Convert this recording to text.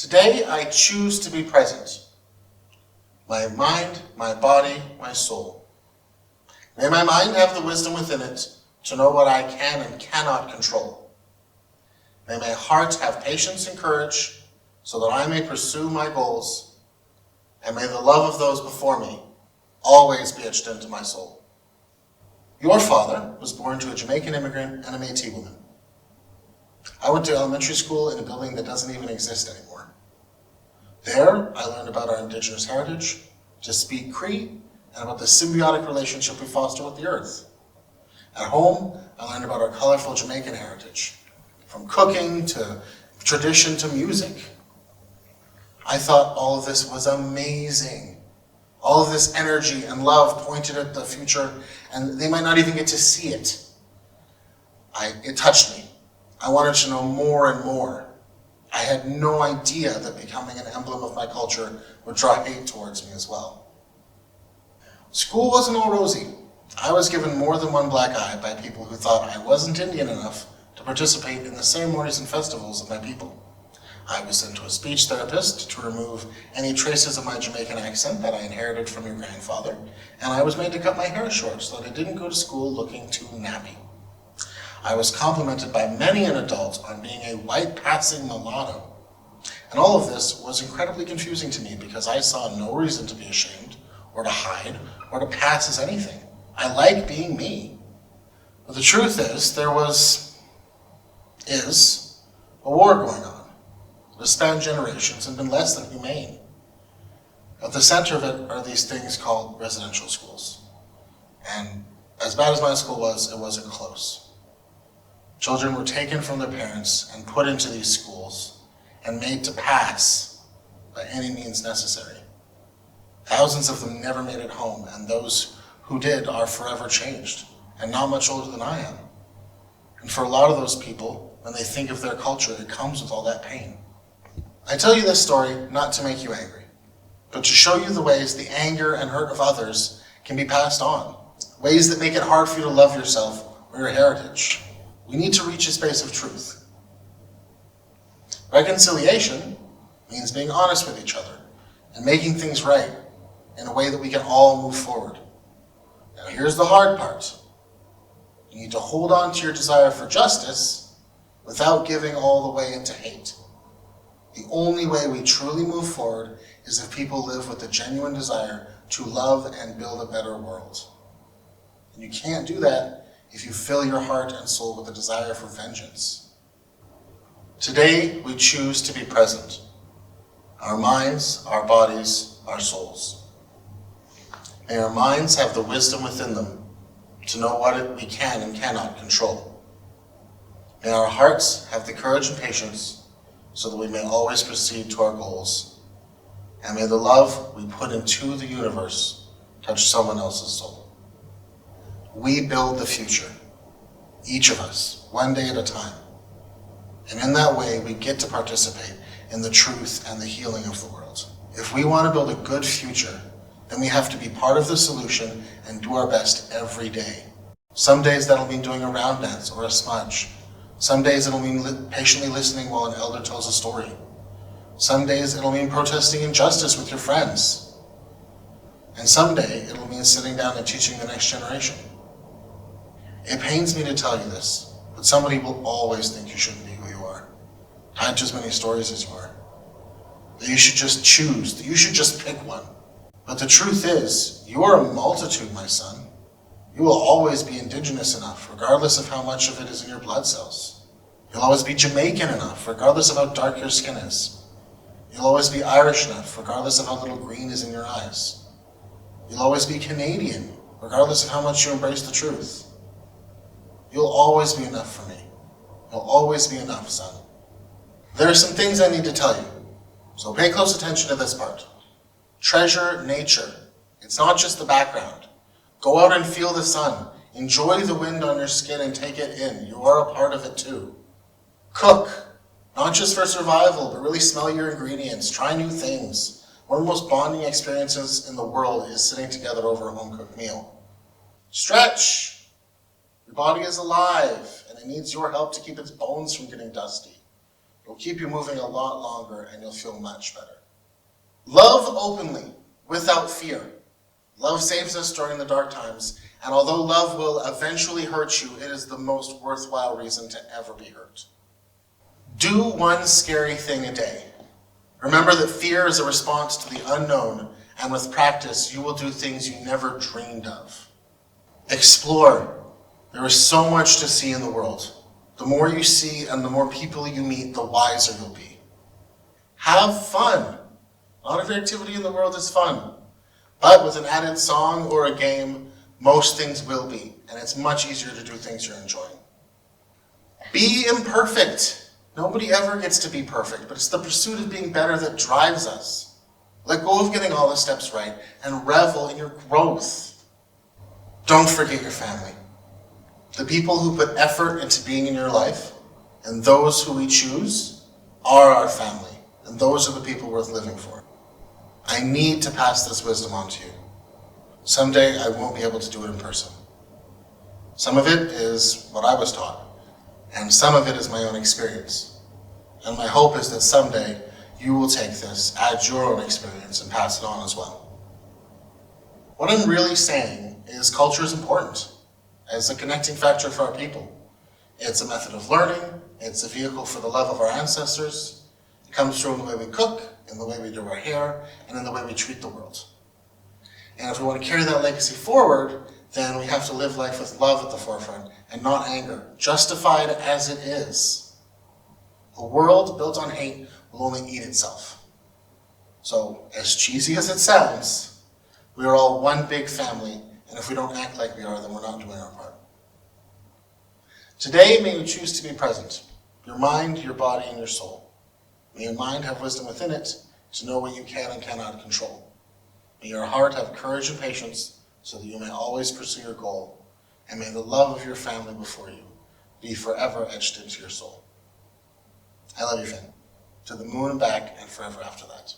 Today, I choose to be present. My mind, my body, my soul. May my mind have the wisdom within it to know what I can and cannot control. May my heart have patience and courage so that I may pursue my goals, and may the love of those before me always be etched into my soul. Your father was born to a Jamaican immigrant and a Métis woman. I went to elementary school in a building that doesn't even exist anymore. There, I learned about our Indigenous heritage, to speak Cree, and about the symbiotic relationship we foster with the earth. At home, I learned about our colorful Jamaican heritage, from cooking to tradition to music. I thought all of this was amazing. All of this energy and love pointed at the future, and they might not even get to see it. It touched me. I wanted to know more and more. I had no idea that becoming an emblem of my culture would draw hate towards me as well. School wasn't all rosy. I was given more than one black eye by people who thought I wasn't Indian enough to participate in the ceremonies and festivals of my people. I was sent to a speech therapist to remove any traces of my Jamaican accent that I inherited from your grandfather, and I was made to cut my hair short so that I didn't go to school looking too nappy. I was complimented by many an adult on being a white-passing mulatto. And all of this was incredibly confusing to me because I saw no reason to be ashamed, or to hide, or to pass as anything. I like being me. But the truth is, there is a war going on. It has spanned generations and been less than humane. At the center of it are these things called residential schools. And as bad as my school was, it wasn't close. Children were taken from their parents and put into these schools and made to pass by any means necessary. Thousands of them never made it home, and those who did are forever changed, and not much older than I am. And for a lot of those people, when they think of their culture, it comes with all that pain. I tell you this story not to make you angry, but to show you the ways the anger and hurt of others can be passed on, ways that make it hard for you to love yourself or your heritage. We need to reach a space of truth. Reconciliation means being honest with each other and making things right in a way that we can all move forward. Now here's the hard part. You need to hold on to your desire for justice without giving all the way into hate. The only way we truly move forward is if people live with a genuine desire to love and build a better world. And you can't do that if you fill your heart and soul with a desire for vengeance. Today, we choose to be present. Our minds, our bodies, our souls. May our minds have the wisdom within them to know what we can and cannot control. May our hearts have the courage and patience so that we may always proceed to our goals. And may the love we put into the universe touch someone else's soul. We build the future, each of us, one day at a time. And in that way, we get to participate in the truth and the healing of the world. If we want to build a good future, then we have to be part of the solution and do our best every day. Some days that'll mean doing a round dance or a smudge. Some days it'll mean patiently listening while an elder tells a story. Some days it'll mean protesting injustice with your friends. And someday it'll mean sitting down and teaching the next generation. It pains me to tell you this, but somebody will always think you shouldn't be who you are, tied to as many stories as you are. That you should just choose, that you should just pick one. But the truth is, you are a multitude, my son. You will always be Indigenous enough, regardless of how much of it is in your blood cells. You'll always be Jamaican enough, regardless of how dark your skin is. You'll always be Irish enough, regardless of how little green is in your eyes. You'll always be Canadian, regardless of how much you embrace the truth. You'll always be enough for me. You'll always be enough, son. There are some things I need to tell you, so pay close attention to this part. Treasure nature. It's not just the background. Go out and feel the sun. Enjoy the wind on your skin and take it in. You are a part of it too. Cook. Not just for survival, but really smell your ingredients. Try new things. One of the most bonding experiences in the world is sitting together over a home-cooked meal. Stretch. Your body is alive, and it needs your help to keep its bones from getting dusty. It'll keep you moving a lot longer and you'll feel much better. Love openly, without fear. Love saves us during the dark times, and although love will eventually hurt you, it is the most worthwhile reason to ever be hurt. Do one scary thing a day. Remember that fear is a response to the unknown, and with practice, you will do things you never dreamed of. Explore. There is so much to see in the world. The more you see and the more people you meet, the wiser you'll be. Have fun. Not every activity in the world is fun, but with an added song or a game, most things will be, and it's much easier to do things you're enjoying. Be imperfect. Nobody ever gets to be perfect, but it's the pursuit of being better that drives us. Let go of getting all the steps right and revel in your growth. Don't forget your family. The people who put effort into being in your life, and those who we choose, are our family, and those are the people worth living for. I need to pass this wisdom on to you. Someday I won't be able to do it in person. Some of it is what I was taught, and some of it is my own experience. And my hope is that someday you will take this, add your own experience, and pass it on as well. What I'm really saying is culture is important as a connecting factor for our people. It's a method of learning, it's a vehicle for the love of our ancestors. It comes through in the way we cook, in the way we do our hair, and in the way we treat the world. And if we want to carry that legacy forward, then we have to live life with love at the forefront and not anger, justified as it is. A world built on hate will only eat itself. So, as cheesy as it sounds, we are all one big family, and if we don't act like we are, then we're not doing our part. Today, may you choose to be present, your mind, your body, and your soul. May your mind have wisdom within it to know what you can and cannot control. May your heart have courage and patience so that you may always pursue your goal, and may the love of your family before you be forever etched into your soul. I love you, Finn. To the moon and back, and forever after that.